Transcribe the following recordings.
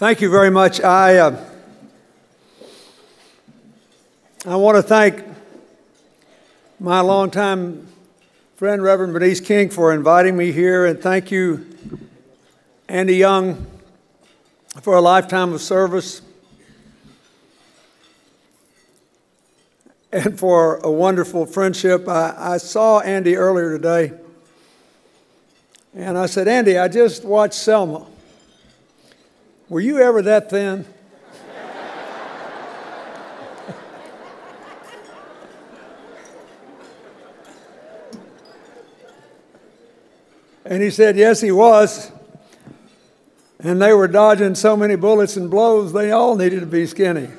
Thank you very much. I want to thank my longtime friend, Reverend Bernice King, for inviting me here, and thank you, Andy Young, for a lifetime of service and for a wonderful friendship. I saw Andy earlier today, and I said, Andy, I just watched Selma. Were you ever that thin? And he said, yes, he was. And they were dodging so many bullets and blows, they all needed to be skinny.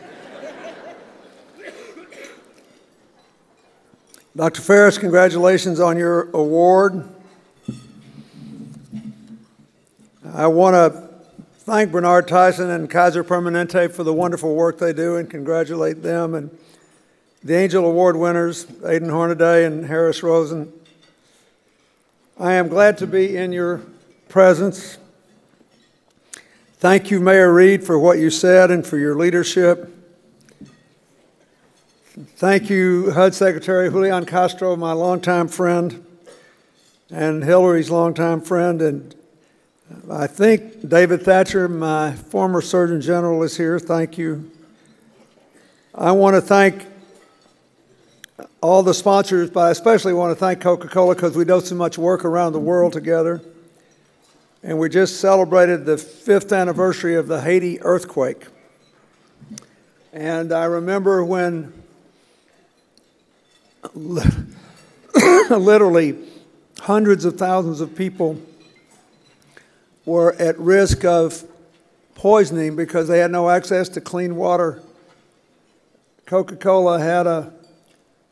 Dr. Ferris, congratulations on your award. I want to thank Bernard Tyson and Kaiser Permanente for the wonderful work they do and congratulate them, and the Angel Award winners, Aidan Hornaday and Harris Rosen. I am glad to be in your presence. Thank you, Mayor Reed, for what you said and for your leadership. Thank you, HUD Secretary Julian Castro, my longtime friend, and Hillary's longtime friend, and I think David Thatcher, my former Surgeon General, is here. Thank you. I want to thank all the sponsors, but I especially want to thank Coca-Cola because we do so much work around the world together. And we just celebrated the 5th anniversary of the Haiti earthquake. And I remember when literally hundreds of thousands of people were at risk of poisoning because they had no access to clean water. Coca-Cola had a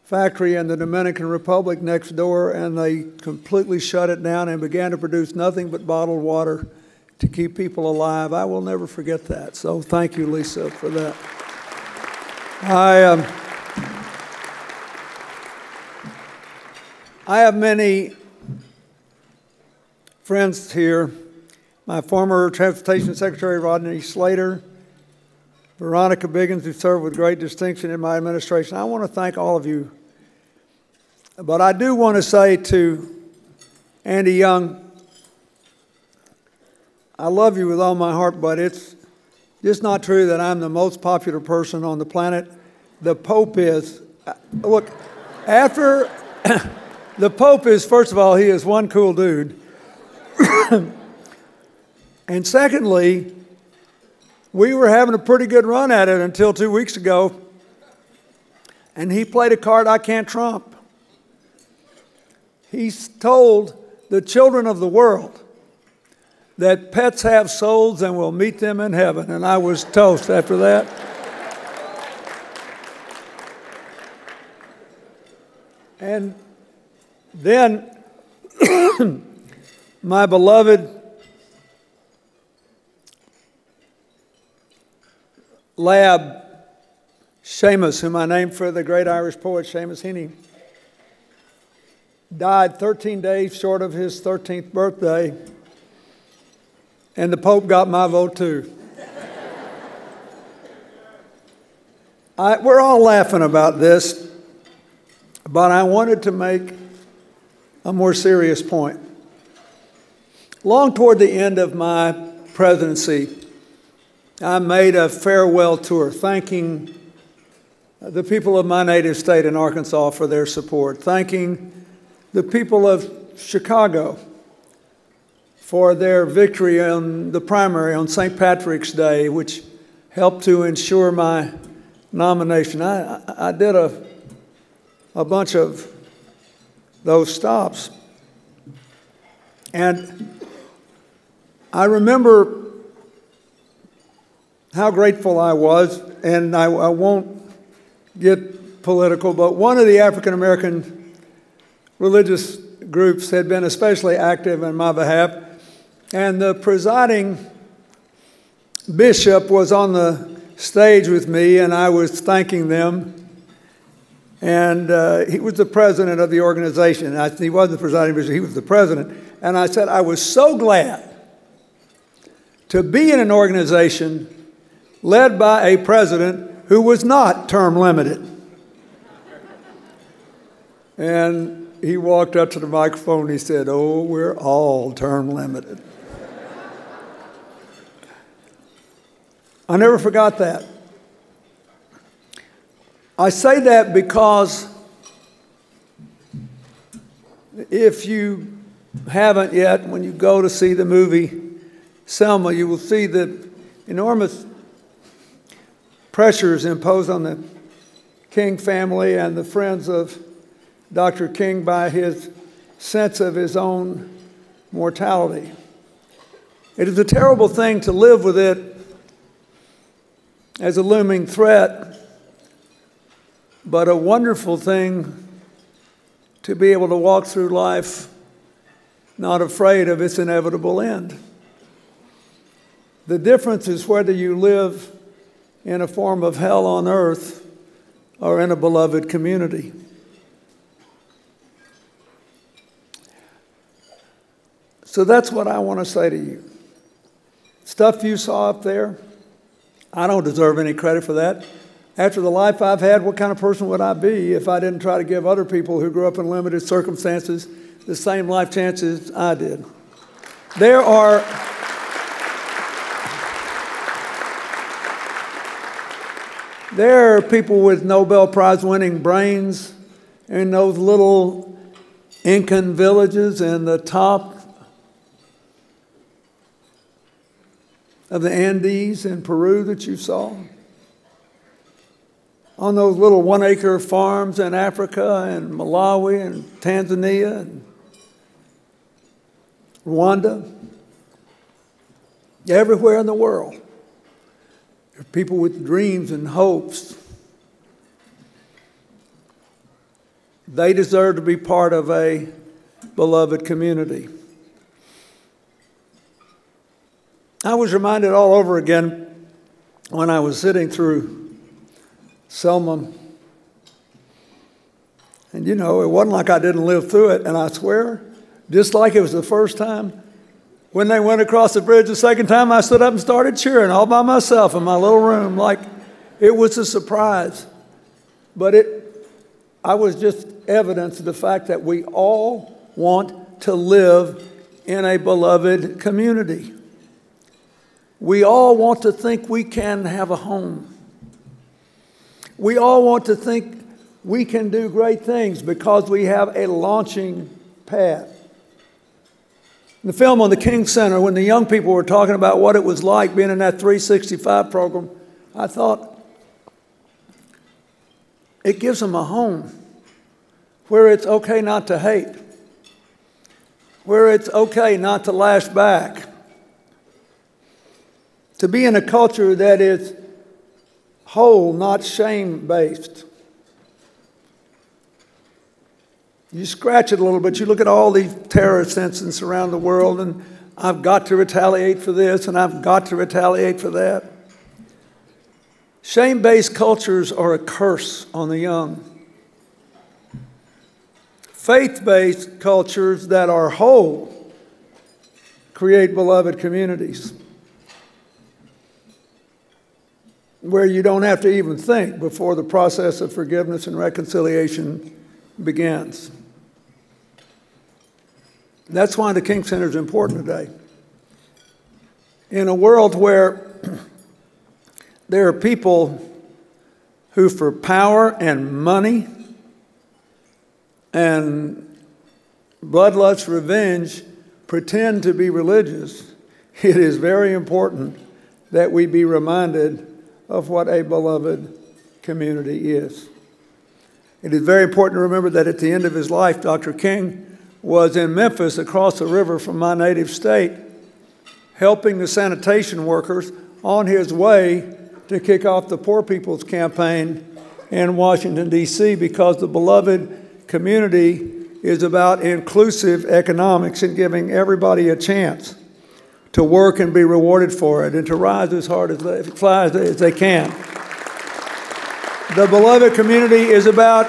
factory in the Dominican Republic next door, and they completely shut it down and began to produce nothing but bottled water to keep people alive. I will never forget that. So thank you, Lisa, for that. I have many friends here. My former Transportation Secretary, Rodney Slater, Veronica Biggins, who served with great distinction in my administration. I want to thank all of you. But I do want to say to Andy Young, I love you with all my heart, but it's just not true that I'm the most popular person on the planet. The Pope is. Look, after the Pope is, first of all, he is one cool dude. And secondly, we were having a pretty good run at it until 2 weeks ago, and he played a card I can't trump. He's told the children of the world that pets have souls and will meet them in heaven, and I was toast after that. And then my beloved lab, Seamus, whom I named for the great Irish poet Seamus Heaney, died 13 days short of his 13th birthday, and the Pope got my vote too. We're all laughing about this, but I wanted to make a more serious point. Long toward the end of my presidency, I made a farewell tour, thanking the people of my native state in Arkansas for their support, thanking the people of Chicago for their victory on the primary on St. Patrick's Day, which helped to ensure my nomination. I did a bunch of those stops. And I remember how grateful I was, and I won't get political, but one of the African American religious groups had been especially active on my behalf, and the presiding bishop was on the stage with me, and I was thanking them, and he was the president of the organization. He wasn't the presiding bishop, he was the president, and I said I was so glad to be in an organization led by a president who was not term limited. And he walked up to the microphone and he said, "Oh, we're all term limited." I never forgot that. I say that because if you haven't yet, when you go to see the movie Selma, you will see the enormous pressures imposed on the King family and the friends of Dr. King by his sense of his own mortality. It is a terrible thing to live with it as a looming threat, but a wonderful thing to be able to walk through life not afraid of its inevitable end. The difference is whether you live in a form of hell on earth or in a beloved community. So that's what I want to say to you. Stuff you saw up there, I don't deserve any credit for that. After the life I've had, what kind of person would I be if I didn't try to give other people who grew up in limited circumstances the same life chances I did? There are people with Nobel Prize winning brains in those little Incan villages in the top of the Andes in Peru that you saw, on those little 1-acre farms in Africa and Malawi and Tanzania and Rwanda, everywhere in the world. There are people with dreams and hopes. They deserve to be part of a beloved community. I was reminded all over again when I was sitting through Selma. And you know, it wasn't like I didn't live through it. And I swear, just like it was the first time, when they went across the bridge the second time, I stood up and started cheering all by myself in my little room, like it was a surprise. But I was just evidence of the fact that we all want to live in a beloved community. We all want to think we can have a home. We all want to think we can do great things because we have a launching pad. In the film on the King Center, when the young people were talking about what it was like being in that 365 program, I thought, it gives them a home where it's okay not to hate, where it's okay not to lash back, to be in a culture that is whole, not shame-based. You scratch it a little bit, you look at all these terrorist incidents around the world, and I've got to retaliate for this, and I've got to retaliate for that. Shame-based cultures are a curse on the young. Faith-based cultures that are whole create beloved communities where you don't have to even think before the process of forgiveness and reconciliation begins. That's why the King Center is important today. In a world where there are people who, for power and money and bloodlust revenge, pretend to be religious, it is very important that we be reminded of what a beloved community is. It is very important to remember that at the end of his life, Dr. King was in Memphis across the river from my native state, helping the sanitation workers on his way to kick off the Poor People's Campaign in Washington, D.C., because the beloved community is about inclusive economics and giving everybody a chance to work and be rewarded for it and to rise as hard as they can. The beloved community is about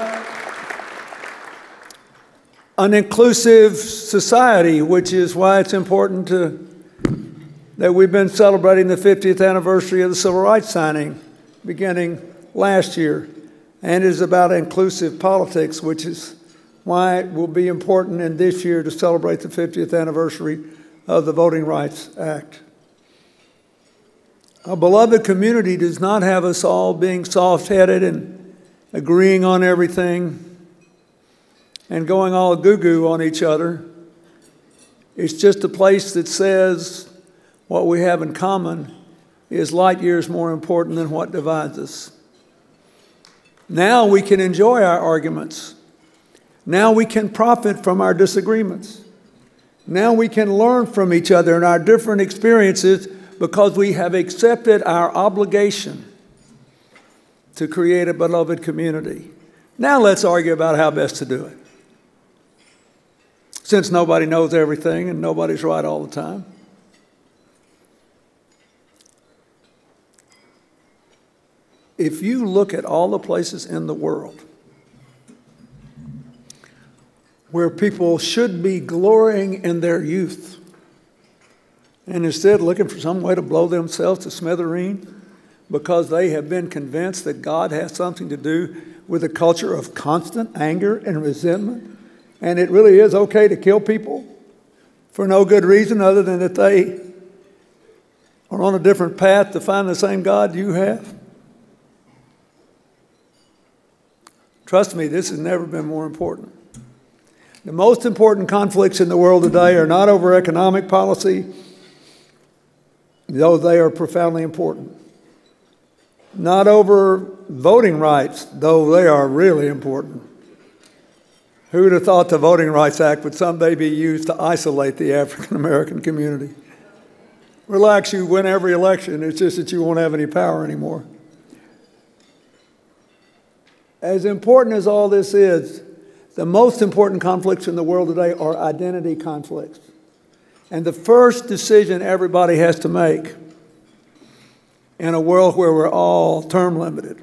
an inclusive society, which is why it's important to that we've been celebrating the 50th anniversary of the Civil Rights signing beginning last year, and it is about inclusive politics, which is why it will be important in this year to celebrate the 50th anniversary of the Voting Rights Act. Our beloved community does not have us all being soft-headed and agreeing on everything and going all goo-goo on each other. It's just a place that says what we have in common is light years more important than what divides us. Now we can enjoy our arguments. Now we can profit from our disagreements. Now we can learn from each other and our different experiences because we have accepted our obligation to create a beloved community. Now let's argue about how best to do it. Since nobody knows everything and nobody's right all the time. If you look at all the places in the world where people should be glorying in their youth and instead looking for some way to blow themselves to smithereens because they have been convinced that God has something to do with a culture of constant anger and resentment, and it really is okay to kill people for no good reason other than that they are on a different path to find the same God you have. Trust me, this has never been more important. The most important conflicts in the world today are not over economic policy, though they are profoundly important. Not over voting rights, though they are really important. Who would have thought the Voting Rights Act would someday be used to isolate the African American community? Relax, you win every election. It's just that you won't have any power anymore. As important as all this is, the most important conflicts in the world today are identity conflicts. And the first decision everybody has to make in a world where we're all term limited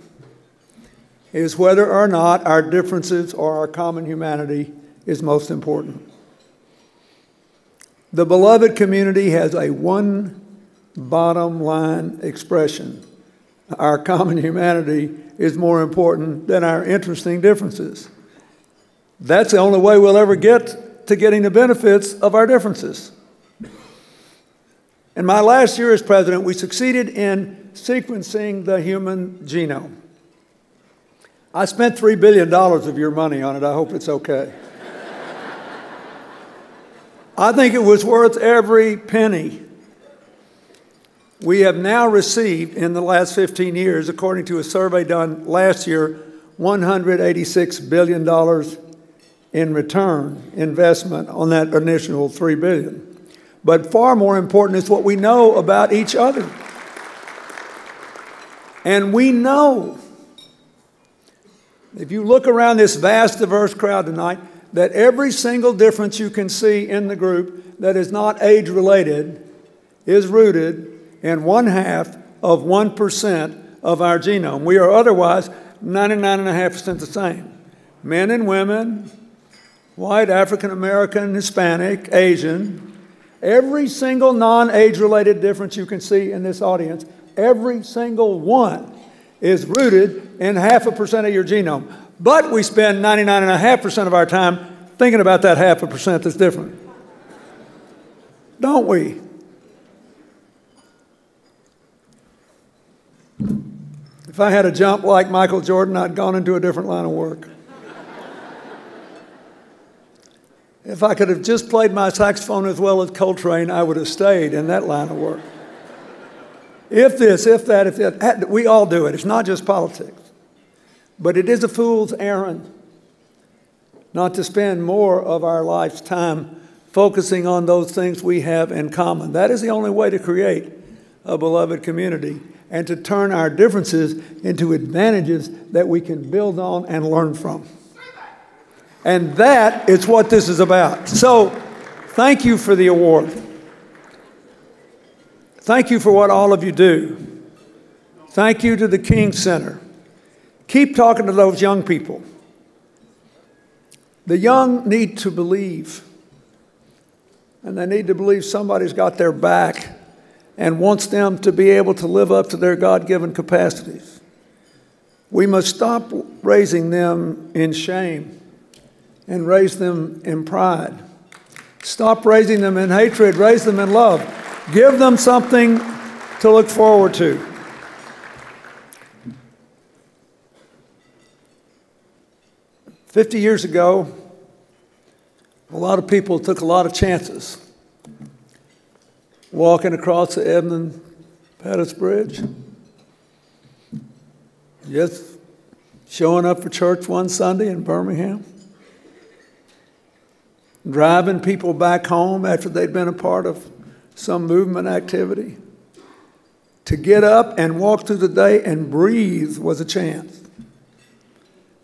is whether or not our differences or our common humanity is most important. The beloved community has a one bottom line expression. Our common humanity is more important than our interesting differences. That's the only way we'll ever get to getting the benefits of our differences. In my last year as president, we succeeded in sequencing the human genome. I spent $3 billion of your money on it. I hope it's okay. I think it was worth every penny. We have now received, in the last 15 years, according to a survey done last year, $186 billion in return investment on that initial $3 billion. But far more important is what we know about each other. And we know, if you look around this vast, diverse crowd tonight, that every single difference you can see in the group that is not age-related is rooted in 0.5% of our genome. We are otherwise 99.5% the same. Men and women, white, African American, Hispanic, Asian, every single non-age-related difference you can see in this audience, every single one is rooted in 0.5% of your genome. But we spend 99.5% of our time thinking about that 0.5% that's different. Don't we? If I had a jump like Michael Jordan, I'd gone into a different line of work. If I could have just played my saxophone as well as Coltrane, I would have stayed in that line of work. If this, if that, we all do it. It's not just politics. But it is a fool's errand not to spend more of our life's time focusing on those things we have in common. That is the only way to create a beloved community and to turn our differences into advantages that we can build on and learn from. And that is what this is about. So, thank you for the award. Thank you for what all of you do. Thank you to the King Center. Keep talking to those young people. The young need to believe. And they need to believe somebody's got their back and wants them to be able to live up to their God-given capacities. We must stop raising them in shame and raise them in pride. Stop raising them in hatred, raise them in love. Give them something to look forward to. "50 years ago, a lot of people took a lot of chances. Walking across the Edmund Pettus Bridge, just showing up for church one Sunday in Birmingham, driving people back home after they'd been a part of some movement activity. To get up and walk through the day and breathe was a chance.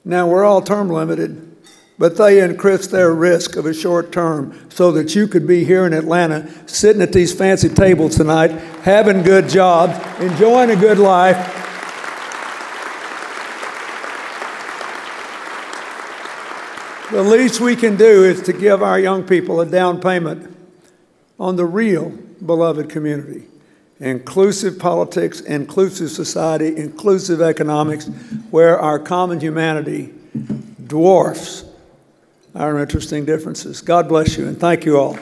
Now, we're all term limited, but they increased their risk of a short term so that you could be here in Atlanta, sitting at these fancy tables tonight, having good jobs, enjoying a good life. The least we can do is to give our young people a down payment on the real beloved community. Inclusive politics, inclusive society, inclusive economics, where our common humanity dwarfs our interesting differences. God bless you, and thank you all.